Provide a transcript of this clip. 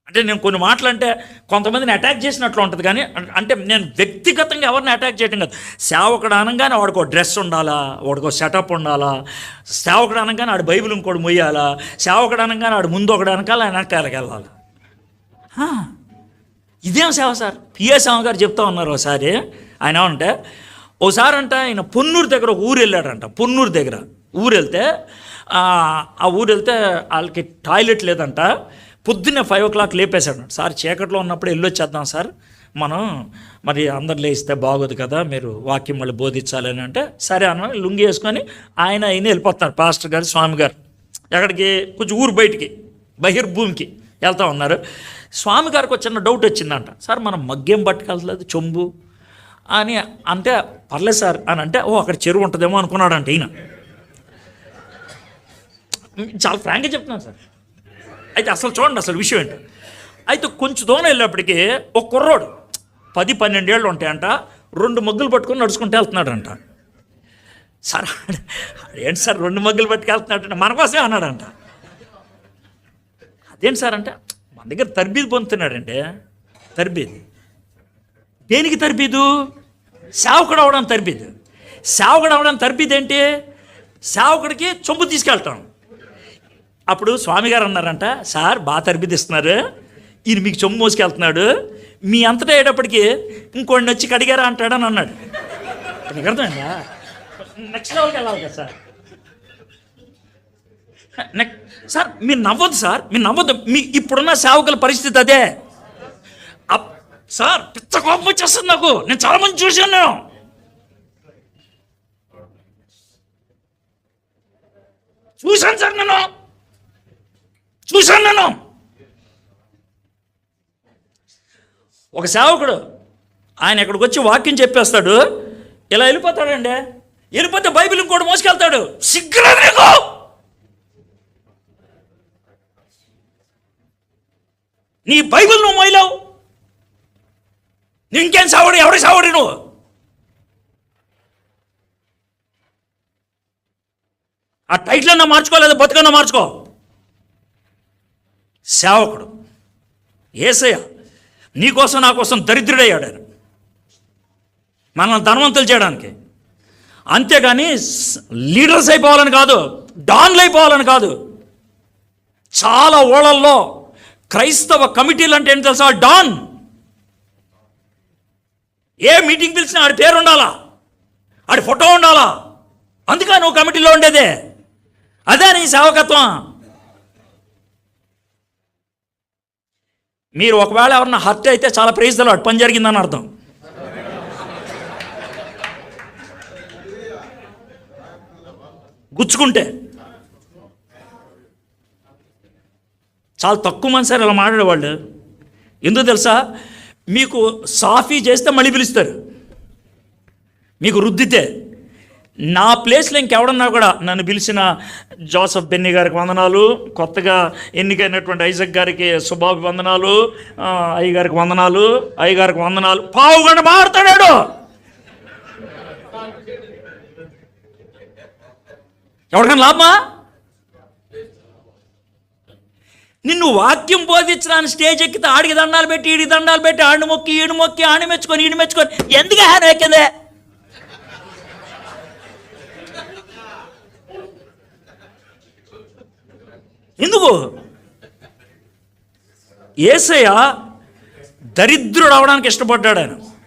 అంటే నేను కొన్ని మాటలు అంటే కొంతమందిని అటాక్ చేసినట్లు ఉంటుంది, కానీ అంటే నేను వ్యక్తిగతంగా ఎవరిని అటాక్ చేయడం కాదు. సేవకుడు అనగానే వాడికో డ్రెస్ ఉండాలా, వాడికో సెటప్ ఉండాలా, సేవకుడు అనగానే ఆడు బైబిల్ ఇంకోటి మొయ్యాలా, సేవకుడు అనగానే ఆడు ముందు ఒకటి వెనకాల వెనకాలకి వెళ్ళాలి. ఇదేం సేవ సార్? పిఎస్ స్వామి గారు చెప్తా ఉన్నారు ఒకసారి. ఆయన ఏమంటే ఒకసారి అంట ఆయన పొన్నూరు దగ్గర ఒక ఊరు వెళ్ళాడంట. పొన్నూరు దగ్గర ఊరు వెళ్తే ఆ ఊరు వెళ్తే వాళ్ళకి టాయిలెట్ లేదంట. పొద్దున్నే 5 o'clock లేపేశాడు. సార్ చీకట్లో ఉన్నప్పుడు వెళ్ళొచ్చేద్దాం సార్, మనం మరి అందరు లేస్తే బాగోదు కదా, మీరు వాక్యం మళ్ళీ బోధించాలని అంటే సరే అన్న లుంగి వేసుకొని ఆయన వెళ్ళిపోతున్నారు. పాస్టర్ గారు స్వామి గారు ఎక్కడికి, కొంచెం ఊరు బయటికి బహిర్భూమికి వెళ్తూ ఉన్నారు. స్వామి గారికి ఒక చిన్న డౌట్ వచ్చిందంట. సార్ మనం మగ్గేం పట్టుకెళ్తలేదు చెంబు అని అంటే, పర్లేదు సార్ అని అంటే, అక్కడ చెరువు ఉంటుందేమో అనుకున్నాడంట ఈయన. చాలా ఫ్రాంక్గా చెప్తున్నాను సార్. అయితే అసలు చూడండి అసలు విషయం ఏంటో. అయితే కొంచెం దూరం వెళ్ళేప్పటికీ ఒక కుర్రోడు 10-12 ఏళ్ళు ఉంటాయంట, 2 మగ్గులు పట్టుకొని నడుచుకుంటూ వెళ్తున్నాడంట. సార్ ఏంటి సార్ 2 మగ్గులు పట్టుకెళ్తున్నాడంటే మన కోసమే అన్నాడంట. అదేంటి సార్ అంటే, మన దగ్గర తర్బీదు పొందుతున్నాడంటే. తర్బీదు దేనికి తర్బీదు? సేవకుడు అవడానికి తర్బీదు. సేవకుడు అవడానికి తర్బీదు ఏంటి? సేవకుడికి చొంపు తీసుకెళ్తాం. అప్పుడు స్వామి గారు అన్నారంట, సార్ బాగా తర్బిదిస్తున్నారు, ఈయన మీకు చొమ్ము మోసుకెళ్తున్నాడు, మీ అంతటా అయ్యేటప్పటికి ఇంకోడిని వచ్చి కడిగారా అంటాడని అన్నాడు. నీకు అర్థమైందా? నెక్స్ట్ లెవెల్కి వెళ్ళాలి కదా సార్. సార్ మీరు నవ్వద్దు సార్, మీరు నవ్వద్దు. మీ ఇప్పుడున్న సేవకుల పరిస్థితి అదే సార్. పిచ్చ కోపం వచ్చేస్తుంది నాకు. నేను చాలా మంది చూశాను. సార్ చూశాను నేను. ఒక సేవకుడు ఆయన ఇక్కడికి వచ్చి వాక్యం చెప్పేస్తాడు, ఇలా వెళ్ళిపోతాడండి. వెళ్ళిపోతే బైబిల్ ఇంకోటి మోసుకెళ్తాడు. సిగ్గులేదు నీకు? నీ బైబిల్ నువ్వు మోయలేవు, ఇంకేం సావడి? ఎవరి సావడి నువ్వు? ఆ టైటిల్ అన్నా మార్చుకోలేదు, బతుకన్నా మార్చుకో. సేవకుడు యేసయ్య నీకోసం నా కోసం దరిద్రుడయ్యాడు ఆయన, మనల్ని ధనవంతులు చేయడానికి. అంతేగాని లీడర్స్ అయిపోవాలని కాదు, డాన్లు అయిపోవాలని కాదు. చాలా ఊళ్ళల్లో క్రైస్తవ కమిటీలు అంటే ఏంటి తెలుసా? డాన్. ఏ మీటింగ్ పిలిచినా ఆడి పేరు ఉండాలా, ఆడి ఫోటో ఉండాలా, అందుకే నువ్వు కమిటీలో ఉండేదే. అదే నీ సేవకత్వం. మీరు ఒకవేళ ఎవరన్నా హర్ట్ అయితే చాలా ప్రైజ్ ది లార్డ్, పని జరిగిందని అర్థం. గుచ్చుకుంటే చాలా తక్కువ మంది సార్ ఇలా మాట్లాడేవాళ్ళు. ఎందుకు తెలుసా? మీకు సాఫీ చేస్తే మళ్ళీ పిలుస్తారు, మీకు రుద్దితే. నా ప్లేస్లో ఇంకెవడన్నా కూడా నన్ను పిలిచిన జోసఫ్ బెన్నీ గారికి వందనాలు, కొత్తగా ఎన్నికైనటువంటి ఐజక్ గారికి శుభాభివందనాలు, అయ్యగారికి వందనాలు, అయ్యగారికి వందనాలు. పావుగంట మారుతాడాడు. ఎవరికైనా లాభమా? నిన్ను వాక్యం బోధించడానికి స్టేజ్ ఎక్కితే ఆడికి దండాలు పెట్టి, ఈడికి దండాలు పెట్టి, ఆడిని మొక్కి, ఈడు మొక్కి, ఆడిని మెచ్చుకొని, ఈడు మెచ్చుకొని, ఎందుకు హ్యాన్ ఎక్కిందే? ఎందుకు? యేసయ్య దరిద్రుడు అవడానికి ఇష్టపడ్డాడు ఆయన.